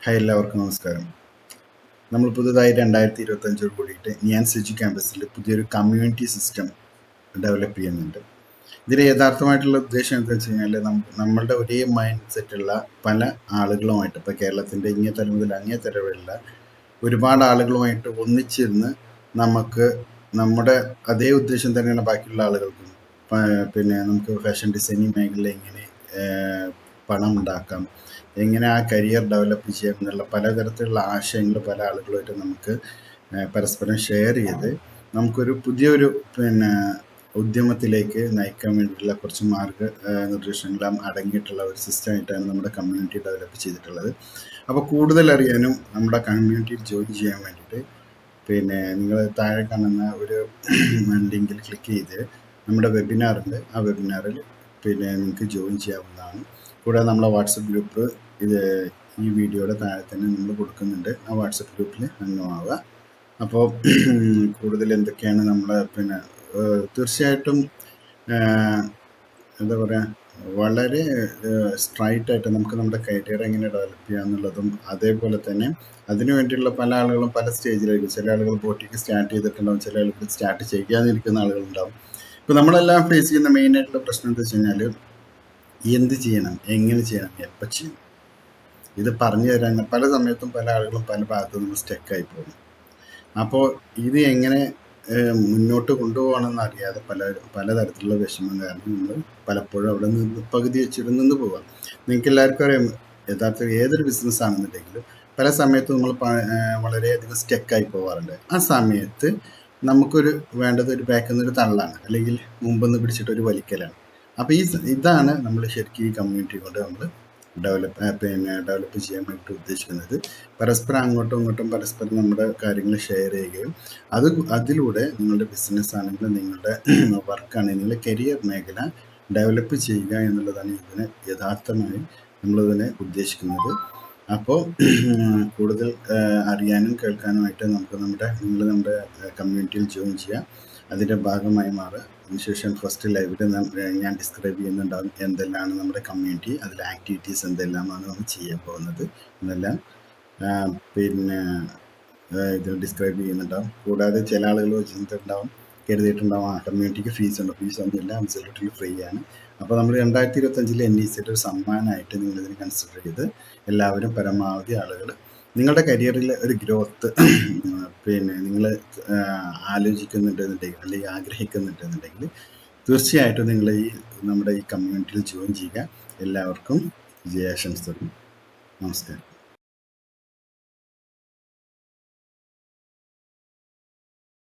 Hi, എല്ലാവർക്കും നമസ്കാരം. നമ്മൾ പുതുതായി 2025 കൂടിയിട്ട് ഞാൻ സിജി ക്യാമ്പസിൽ പുതിയൊരു കമ്മ്യൂണിറ്റി സിസ്റ്റം ഡെവലപ്പ് ചെയ്യുന്നുണ്ട്. ഇതിൻ്റെ യഥാർത്ഥമായിട്ടുള്ള ഉദ്ദേശം എന്താ വെച്ച് കഴിഞ്ഞാൽ നമ്മളുടെ ഒരേ മൈൻഡ് സെറ്റുള്ള പല ആളുകളുമായിട്ട്, ഇപ്പോൾ കേരളത്തിൻ്റെ ഇങ്ങേ തല മുതൽ അങ്ങേ തല വരെയുള്ള ഒരുപാട് ആളുകളുമായിട്ട് ഒന്നിച്ചിരുന്ന് നമുക്ക് നമ്മുടെ അതേ ഉദ്ദേശം തന്നെയാണ് ബാക്കിയുള്ള ആളുകൾക്കും. പിന്നെ നമുക്ക് ഫാഷൻ ഡിസൈനിങ് മേഖലയിൽ എങ്ങനെ പണം ഉണ്ടാക്കാം, എങ്ങനെ ആ കരിയർ ഡെവലപ്പ് ചെയ്യാം എന്നുള്ള പലതരത്തിലുള്ള ആശയങ്ങൾ പല ആളുകളുമായിട്ട് നമുക്ക് പരസ്പരം ഷെയർ ചെയ്ത് നമുക്കൊരു പുതിയൊരു ഉദ്യമത്തിലേക്ക് നയിക്കാൻ വേണ്ടിയിട്ടുള്ള കുറച്ച് നിർദ്ദേശങ്ങളും അടങ്ങിയിട്ടുള്ള ഒരു സിസ്റ്റമായിട്ടാണ് നമ്മുടെ കമ്മ്യൂണിറ്റി ഡെവലപ്പ് ചെയ്തിട്ടുള്ളത്. അപ്പോൾ കൂടുതൽ അറിയാനും നമ്മുടെ കമ്മ്യൂണിറ്റിയിൽ ജോയിൻ ചെയ്യാൻ വേണ്ടിയിട്ട് നിങ്ങൾ താഴെ കാണുന്ന ഒരു ലിങ്കിൽ ക്ലിക്ക് ചെയ്ത് നമ്മുടെ വെബിനാറുണ്ട്. ആ വെബിനാറിൽ നിങ്ങൾക്ക് ജോയിൻ ചെയ്യാവുന്നതാണ്. കൂടാതെ നമ്മളെ വാട്സപ്പ് ഗ്രൂപ്പ് ഈ വീഡിയോയുടെ താഴെ തന്നെ നമ്മൾ കൊടുക്കുന്നുണ്ട്. ആ വാട്സപ്പ് ഗ്രൂപ്പിൽ അംഗമാവുക. അപ്പോൾ കൂടുതൽ എന്തൊക്കെയാണ് നമ്മൾ തീർച്ചയായിട്ടും എന്താ പറയുക, വളരെ സ്ട്രൈറ്റായിട്ട് നമുക്ക് നമ്മുടെ കരിയർ എങ്ങനെ ഡെവലപ്പ് ചെയ്യുക എന്നുള്ളതും, അതേപോലെ തന്നെ അതിനു വേണ്ടിയുള്ള പല ആളുകളും പല സ്റ്റേജിലായിരിക്കും. ചില ആളുകൾ ബോട്ടിക്ക് സ്റ്റാർട്ട് ചെയ്തിട്ടുണ്ടാവും, ചില ആളുകൾ സ്റ്റാർട്ട് ചെയ്യാതിരിക്കുന്ന ആളുകളുണ്ടാവും. ഇപ്പോൾ നമ്മളെല്ലാം ഫേസ് ചെയ്യുന്ന മെയിനായിട്ടുള്ള പ്രശ്നം എന്താ വെച്ച് കഴിഞ്ഞാൽ, എന്ത് ചെയ്യണം, എങ്ങനെ ചെയ്യണം, എപ്പോൾ ചെയ്യണം, ഇത് പറഞ്ഞു തരാൻ പല സമയത്തും പല ആളുകളും പല ഭാഗത്തു നിന്ന് സ്റ്റക്കായി പോകും. അപ്പോൾ ഇത് എങ്ങനെ മുന്നോട്ട് കൊണ്ടുപോകണമെന്ന് അറിയാതെ പലതരത്തിലുള്ള വിഷമം കാരണം നമ്മൾ പലപ്പോഴും അവിടെ നിന്ന് പകുതി വെച്ചിട്ട് നിന്ന് പോകാം. നിങ്ങൾക്ക് എല്ലാവർക്കും അറിയാം, യഥാർത്ഥത്തിൽ ഏതൊരു ബിസിനസ് ആണെന്നുണ്ടെങ്കിലും പല സമയത്തും നമ്മൾ വളരെയധികം സ്റ്റക്കായി പോകാറുണ്ട്. ആ സമയത്ത് നമുക്കൊരു വേണ്ടത് ഒരു ബാക്കിൽ നിന്നൊരു തള്ളാണ്, അല്ലെങ്കിൽ മുമ്പെന്ന് പിടിച്ചിട്ടൊരു വലിക്കലാണ്. അപ്പോൾ ഇതാണ് നമ്മൾ ശരിക്കും ഈ കമ്മ്യൂണിറ്റി കൊണ്ട് നമ്മൾ ഡെവലപ്പ് ചെയ്യാൻ വേണ്ടിയിട്ട് ഉദ്ദേശിക്കുന്നത്. പരസ്പരം അങ്ങോട്ടും ഇങ്ങോട്ടും പരസ്പരം നമ്മുടെ കാര്യങ്ങൾ ഷെയർ ചെയ്യുകയും അതിലൂടെ നിങ്ങളുടെ ബിസിനസ് ആണെങ്കിലും നിങ്ങളുടെ വർക്കാണെങ്കിലും നിങ്ങളുടെ കരിയർ മേഖല ഡെവലപ്പ് ചെയ്യുക എന്നുള്ളതാണ് ഇതിന് യഥാർത്ഥമായി നമ്മളിതിനെ ഉദ്ദേശിക്കുന്നത്. അപ്പോൾ കൂടുതൽ അറിയാനും കേൾക്കാനുമായിട്ട് നിങ്ങൾ നമ്മുടെ കമ്മ്യൂണിറ്റിയിൽ ജോയിൻ ചെയ്യുക, അതിൻ്റെ ഭാഗമായി മാറുക. അതിനുശേഷം ഫസ്റ്റ് ലൈവിൽ ഞാൻ ഡിസ്ക്രൈബ് ചെയ്യുന്നുണ്ടാകും എന്തെല്ലാമാണ് നമ്മുടെ കമ്മ്യൂണിറ്റി, അതിലെ ആക്ടിവിറ്റീസ് എന്തെല്ലാമാണ് നമ്മൾ ചെയ്യാൻ പോകുന്നത് എന്നെല്ലാം ഇത് ഡിസ്ക്രൈബ് ചെയ്യുന്നുണ്ടാകും. കൂടാതെ ചില ആളുകൾ കരുതിയിട്ടുണ്ടാവും ആ കമ്മ്യൂണിറ്റിക്ക് ഫീസൊന്നുമില്ല, അബ്സല്യൂട്ട്ലി ഫ്രീ ആണ്. അപ്പോൾ നമ്മൾ 2025 NECയുടെ ഒരു സമ്മാനമായിട്ട് നിങ്ങളിതിന് കൺസിഡർ ചെയ്ത് എല്ലാവരും പരമാവധി ആളുകൾ നിങ്ങളുടെ കരിയറിൽ ഒരു ഗ്രോത്ത് നിങ്ങൾ ആലോചിക്കുന്നുണ്ടെന്നുണ്ടെങ്കിൽ അല്ലെങ്കിൽ ആഗ്രഹിക്കുന്നുണ്ടെന്നുണ്ടെങ്കിൽ തീർച്ചയായിട്ടും നിങ്ങൾ നമ്മുടെ ഈ കമ്മ്യൂണിറ്റിയിൽ ജോയിൻ ചെയ്യുക. എല്ലാവർക്കും വിജയാശംസകൾ. നമസ്കാരം.